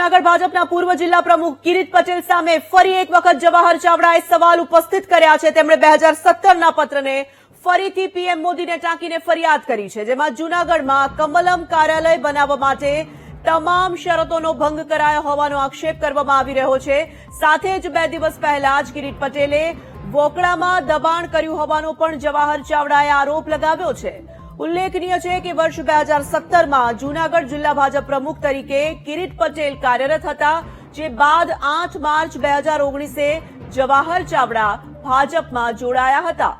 જૂનાગઢ ભાજપના પૂર્વ જિલ્લા પ્રમુખ કિરીટ પટેલ સામે ફરી એક વખત જવાહર ચાવડાએ સવાલ ઉપસ્થિત કર્યા છે। તેમણે 2017ના પત્રને ફરીથી પીએમ મોદીને ટાંકીને ફરિયાદ કરી છે, જેમાં જૂનાગઢમાં કમલમ કાર્યાલય બનાવવા માટે તમામ શરતોનો ભંગ કરાયો હોવાનો આક્ષેપ કરવામાં આવી રહ્યો છે। સાથે જ 2 દિવસ પહેલા જ કિરીટ પટેલે વોકળામાં દબાણ કર્યું હોવાનો પણ જવાહર ચાવડાએ આરોપ લગાવ્યો છે। ઉલ્લેખનીય છે કે વર્ષ 2017માં જૂનાગઢ જિલ્લા ભાજપ પ્રમુખ તરીકે કિરીટ પટેલ કાર્યરત હતા, જે બાદ 8 માર્ચ 2019 જવાહર ચાવડા ભાજપમાં જોડાયા હતા।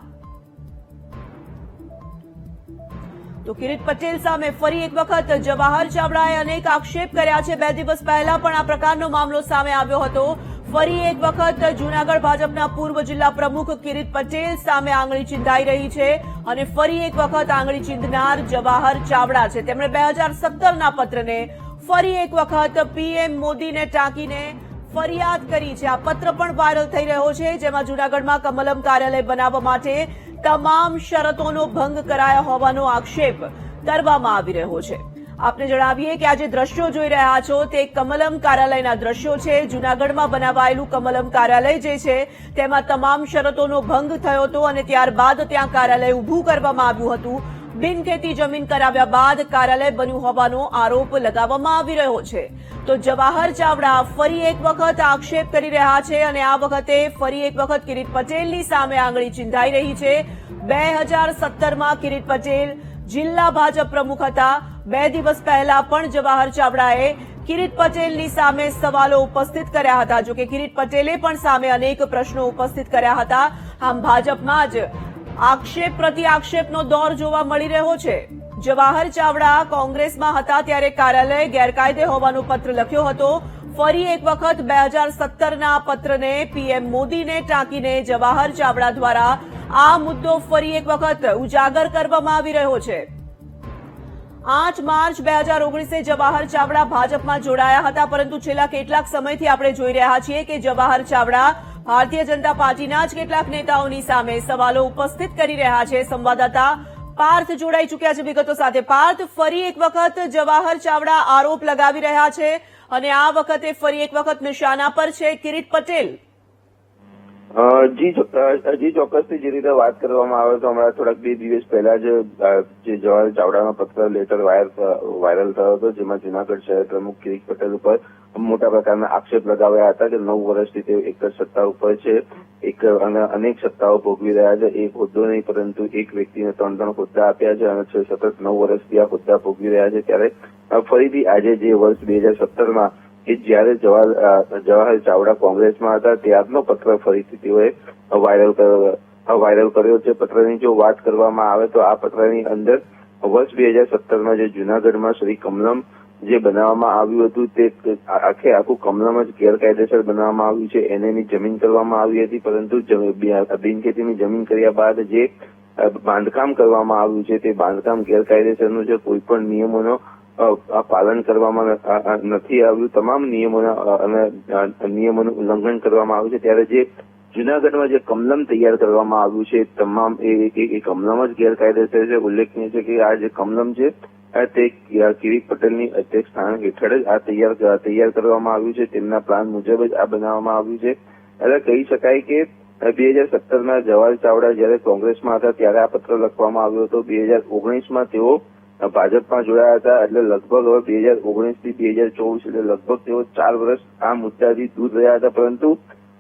તો કિરીટ પટેલ સામે ફરી એક વખત જવાહર ચાવડાએ અનેક આક્ષેપ કર્યા છે। 2 દિવસ પહેલા પણ આ પ્રકારનો મામલો સામે આવ્યો હતો। ફરી એક વખત જૂનાગઢ ભાજપના પૂર્વ જિલ્લા પ્રમુખ કિરીટ પટેલ સામે આંગળી ચીંધાઈ રહી છે અને ફરી એક વખત આંગળી ચીંધનાર જવાહર ચાવડા છે। તેમણે 2017ના પત્રને ફરી એક વખત પીએમ મોદીને ટાંકીને ફરિયાદ કરી છે। આ પત્ર પણ વાયરલ થઈ રહ્યો છે, જેમાં જૂનાગઢમાં કમલમ કાર્યાલય બનાવવા માટે તમામ શરતોનો ભંગ કરાયા હોવાનો આક્ષેપ કરવામાં આવી રહ્યો છે। આપને જણાવીએ કે આ જે દ્રશ્યો જોઈ રહ્યા છો તે કમલમ કાર્યાલયના દ્રશ્યો છે। જૂનાગઢમાં બનાવાયેલું કમલમ કાર્યાલય જે છે તેમાં તમામ શરતોનો ભંગ થયો હતો અને ત્યારબાદ ત્યાં કાર્યાલય ઊભું કરવામાં આવ્યું હતું। બિનખેતી જમીન કરાવ્યા બાદ કાર્યાલય બન્યું હોવાનો આરોપ લગાવવામાં આવી રહ્યો છે। તો જવાહર ચાવડા ફરી એક વખત આક્ષેપ કરી રહ્યા છે અને આ વખતે ફરી એક વખત કિરીટ પટેલની સામે આંગળી ચીંધાઈ રહી છે। 2017માં કિરીટ પટેલ જિલ્લા ભાજપ પ્રમુખ હતા। 2 દિવસ પહેલા પણ જવાહર ચાવડાએ કિરીટ પટેલની સામે સવાલો ઉપસ્થિત કર્યા હતા। જો કે કિરીટ પટેલે પણ સામે અનેક પ્રશ્નો ઉપસ્થિત કર્યા હતા। આમ ભાજપમાં જ આક્ષેપ પ્રતિ આક્ષેપનો દોર જોવા મળી રહ્યો છે। જવાહર ચાવડા કોંગ્રેસમાં હતા ત્યારે કાર્યાલય ગેરકાયદે હોવાનો પત્ર લખ્યો હતો। ફરી એક વખત 2017ના પત્રને પીએમ મોદીને ટાંકીને જવાહર ચાવડા દ્વારા આ મુદ્દો ફરી એક વખત ઉજાગર કરવામાં આવી રહ્યો છે। 8 માર્ચ 2019 જવાહર ચાવડા ભાજપમાં જોડાયા હતા, પરંતુ છેલ્લા કેટલાક સમયથી આપણે જોઈ રહ્યા છીએ કે જવાહર ચાવડા ભારતીય જનતા પાર્ટીના જ કેટલાક નેતાઓની સામે સવાલો ઉપસ્થિત કરી રહ્યા છે। સંવાદદાતા પાર્થ જોડાઈ ચૂક્યા છે વિગતો સાથે। પાર્થ, ફરી એક વખત જવાહર ચાવડા આરોપ લગાવી રહ્યા છે અને આ વખતે ફરી એક વખત નિશાના પર છે કિરીટ પટેલ। જી ચોક્કસથી જે રીતે વાત કરવામાં આવે તો હમણાં થોડાક 2 દિવસ પહેલા જ જે જવાહર ચાવડાનો પત્ર લેટર વાયરલ થયો હતો, જેમાં જૂનાગઢ શહેર પ્રમુખ કિરીટ પટેલ ઉપર મોટા પ્રકારના આક્ષેપ લગાવ્યા હતા કે 9 વર્ષથી તેઓ એક જ સત્તા ઉપર છે, અનેક સત્તાઓ ભોગવી રહ્યા છે। એક હોદ્દો નહીં પરંતુ એક વ્યક્તિને 3 હોદ્દા આપ્યા છે અને સતત 9 વર્ષથી આ હોદ્દા ભોગવી રહ્યા છે। ત્યારે ફરીથી આજે જે વર્ષ 2017માં કે જયારે જવાહર ચાવડા કોંગ્રેસમાં હતા ત્યારનો પત્ર ફરીથી તેઓએ વાયરલ કર્યો છે। પત્રની જો વાત કરવામાં આવે તો આ પત્રની અંદર વર્ષ 2017માં જે જૂનાગઢમાં શ્રી કમલમ જે બનાવવામાં આવ્યું હતું તે આખું કમલમ જ ગેરકાયદેસર બનાવવામાં આવ્યું છે। એની જમીન કરવામાં આવી હતી, પરંતુ બિનખેતીની જમીન કર્યા બાદ જે બાંધકામ કરવામાં આવ્યું છે તે બાંધકામ ગેરકાયદેસરનું છે। કોઈ પણ નિયમોનો પાલન કરવામાં નથી આવ્યું, તમામ નિયમોનું ઉલ્લંઘન કરવામાં આવ્યું છે। ત્યારે જે જૂનાગઢમાં જે કમલમ તૈયાર કરવામાં આવ્યું છે તમામ એ કમલમ જ ગેરકાયદેસર છે। ઉલ્લેખનીય છે કે આ જે કમલમ છે તે કિરીટ પટેલની અધ્યક્ષ સ્થાન હેઠળ જ આ તૈયાર કરવામાં આવ્યું છે। તેમના પ્લાન મુજબ જ આ બનાવવામાં આવ્યું છે। એટલે કહી શકાય કે 2017માં જવાહર ચાવડા જયારે કોંગ્રેસમાં હતા ત્યારે આ પત્ર લખવામાં આવ્યો હતો। 2019માં તેઓ ભાજપમાં જોડાયા હતા, એટલે લગભગ હવે 2019 થી 2024 એટલે લગભગ તેઓ 4 વર્ષ આ મુદ્દાથી દૂર રહ્યા હતા, પરંતુ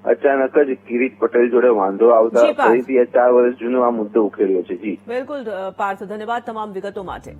અચાનક જ કિરીટ પટેલ જોડે વાંધો આવતા ફરીથી 4 વર્ષ જૂનો આ મુદ્દો ઉકેલ્યો છે। જી બિલકુલ પાર્થ, ધન્યવાદ તમામ વિગતો માટે।